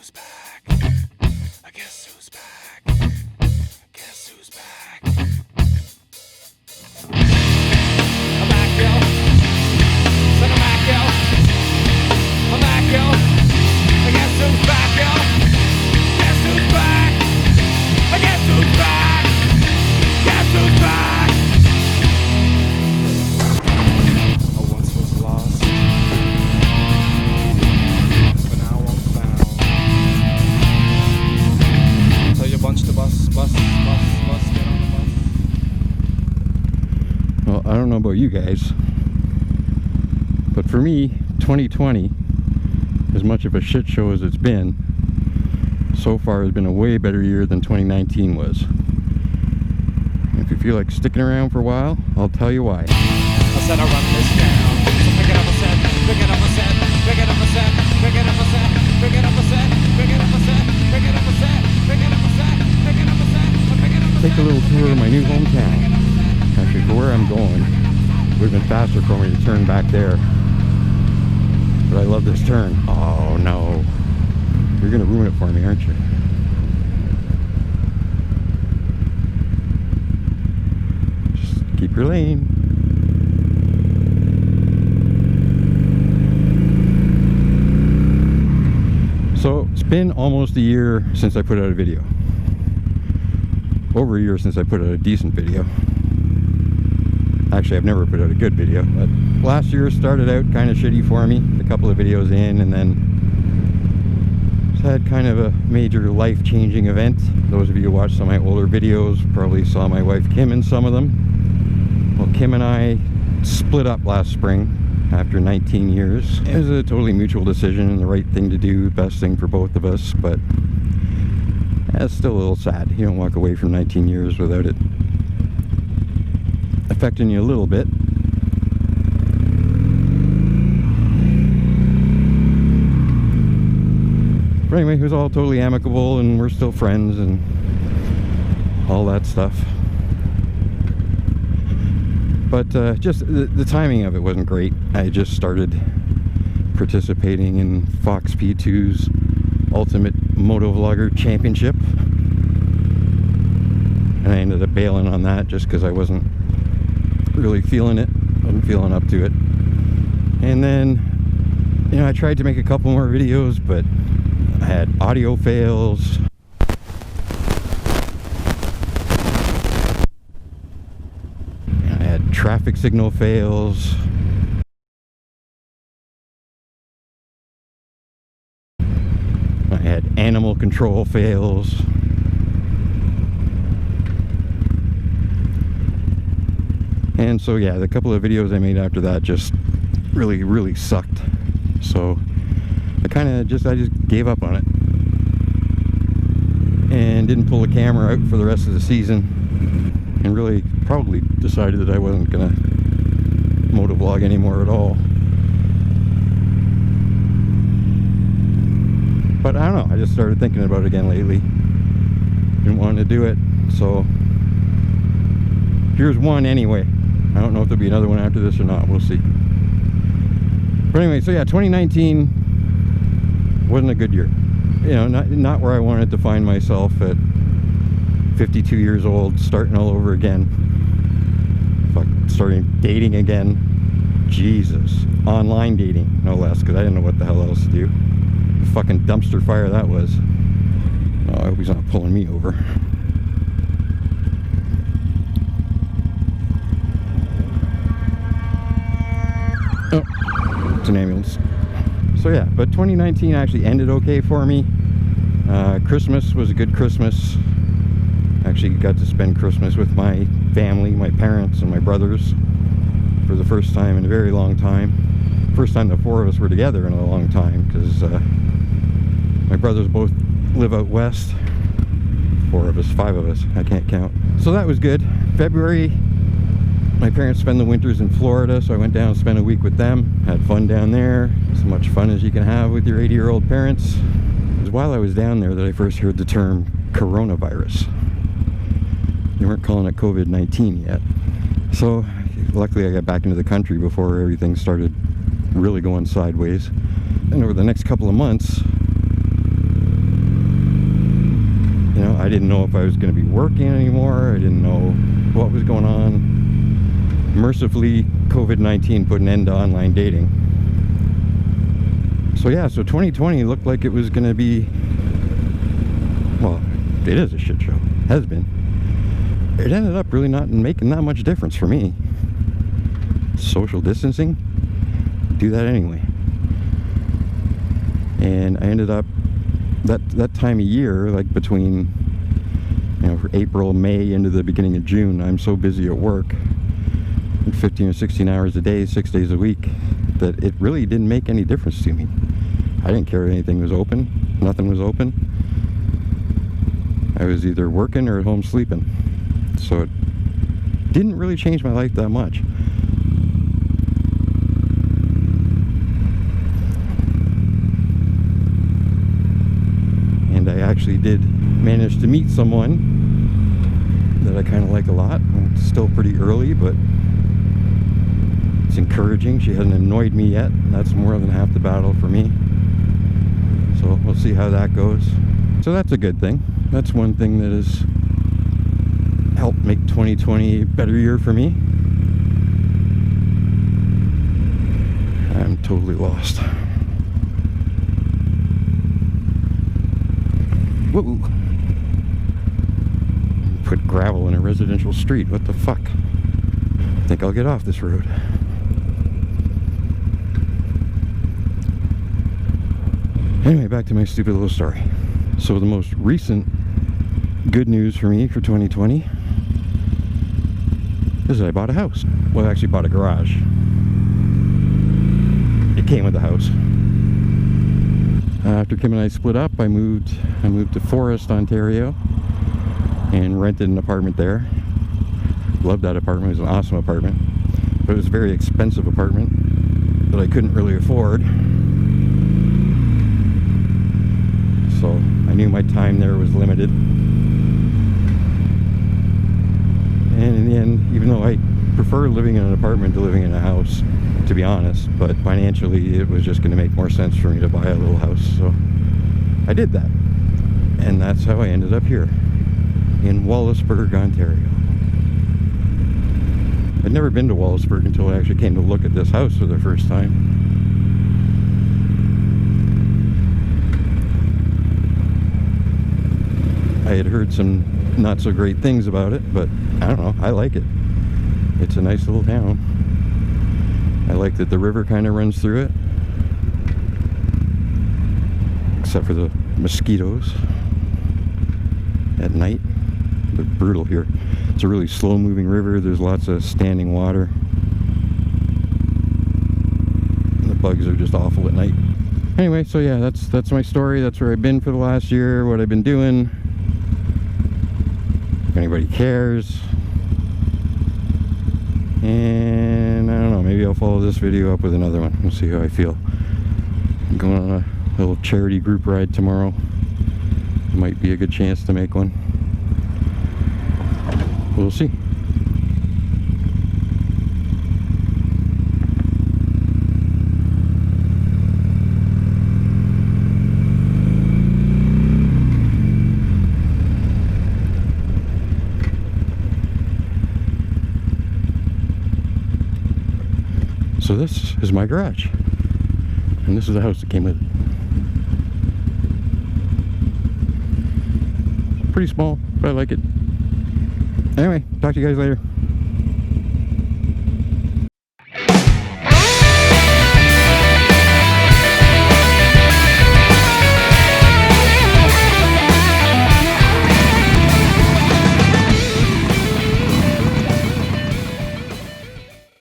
who's back? I guess who's back? Guess who's back? I'm back, yo. Son, I'm back, yo. I'm back, yo. I guess who's back, yo? Guess who's back? I guess who's back? Guess who's back? I once was lost, but now I'm found. Tell your bunch to bus, get on the bus. Well, I don't know about you guys, but for me, 2020, as much of a shit show as it's been, so far has been a way better year than 2019 was. If you feel like sticking around for a while, I'll tell you why. I said I run this down. So pick it up a set, pick it up a set, pick it up a set, pick it up a set, pick it up a set, pick it up a set, pick it up a set, pick it up a set, pick it up a set, pick it up a set. Take a little tour of my new hometown. Actually, for where I'm going, it would have been faster for me to turn back there. But I love this turn. Oh no. You're gonna ruin it for me, aren't you? Just keep your lane. So it's been almost a year since I put out a video. Over a year since I put out a decent video. Actually, I've never put out a good video, but last year started out kind of shitty for me. A couple of videos in, and then just had kind of a major life-changing event. Those of you who watched some of my older videos probably saw my wife Kim in some of them. Well, Kim and I split up last spring after 19 years. It was a totally mutual decision and the right thing to do, best thing for both of us, but it's still a little sad. You don't walk away from 19 years without it affecting you a little bit. But anyway, it was all totally amicable and we're still friends and all that stuff. But just the timing of it wasn't great. I just started participating in Fox P2's Ultimate Motovlogger Championship. And I ended up bailing on that just because I wasn't really feeling it. Wasn't feeling up to it. And then, you know, I tried to make a couple more videos, but I had audio fails. I had traffic signal fails. I had animal control fails. And so yeah, the couple of videos I made after that just really sucked. So I just gave up on it and didn't pull the camera out for the rest of the season, and really probably decided that I wasn't gonna motovlog anymore at all. But I don't know, I just started thinking about it again lately. Didn't want to do it, so here's one anyway. I don't know if there'll be another one after this or not. We'll see. But anyway, so yeah, 2019 wasn't a good year. You know, not where I wanted to find myself at 52 years old, starting all over again. Starting dating again. Jesus. Online dating, no less, because I didn't know what the hell else to do. The fucking dumpster fire that was. Oh, I hope he's not pulling me over. Oh, it's an ambulance. So yeah, but 2019 actually ended okay for me. Christmas was a good Christmas. Actually got to spend Christmas with my family, my parents and my brothers for the first time in a very long time. First time the four of us were together in a long time, because my brothers both live out west. Four of us, five of us, I can't count. So that was good. February, my parents spend the winters in Florida, so I went down and spent a week with them. Had fun down there. As much fun as you can have with your 80-year-old parents. It was while I was down there that I first heard the term coronavirus. They weren't calling it COVID-19 yet. So luckily I got back into the country before everything started really going sideways. And over the next couple of months, know, I didn't know if I was going to be working anymore. I didn't know what was going on. Mercifully, COVID-19 put an end to online dating. So yeah, so 2020 looked like it was going to be, well, it is a shit show. Has been. It ended up really not making that much difference for me. Social distancing, do that anyway. And I ended up that time of year, like between, you know, April, May into the beginning of June, I'm so busy at work, 15 or 16 hours a day, 6 days a week, that it really didn't make any difference to me. I didn't care if anything was open. Nothing was open. I was either working or at home sleeping. So it didn't really change my life that much. And I actually did manage to meet someone that I kind of like a lot. It's still pretty early, but it's encouraging. She hasn't annoyed me yet, and that's more than half the battle for me. So we'll see how that goes. So that's a good thing. That's one thing that has helped make 2020 a better year for me. I'm totally lost. Whoa! Put gravel in a residential street. What the fuck? I think I'll get off this road. Anyway, back to my stupid little story. So the most recent good news for me for 2020 is that I bought a house. Well, I actually bought a garage. It came with the house. After Kim and I split up, I moved to Forest, Ontario, and rented an apartment there. Loved that apartment. It was an awesome apartment, but it was a very expensive apartment that I couldn't really afford. So I knew my time there was limited. And in the end, even though I prefer living in an apartment to living in a house, to be honest, but financially it was just going to make more sense for me to buy a little house. So I did that. And that's how I ended up here in Wallaceburg, Ontario. I'd never been to Wallaceburg until I actually came to look at this house for the first time. I had heard some not so great things about it, but I don't know, I like it. It's a nice little town. I like that the river kind of runs through it, except for the mosquitoes at night. They're brutal here. It's a really slow moving river. There's lots of standing water, and the bugs are just awful at night. Anyway, so yeah, that's my story. That's where I've been for the last year, what I've been doing. If anybody cares. And I don't know, maybe I'll follow this video up with another one. We'll see how I feel. I'm going on a little charity group ride tomorrow. Might be a good chance to make one. We'll see. So this is my garage, and this is the house that came with it. Pretty small, but I like it. Anyway, talk to you guys later.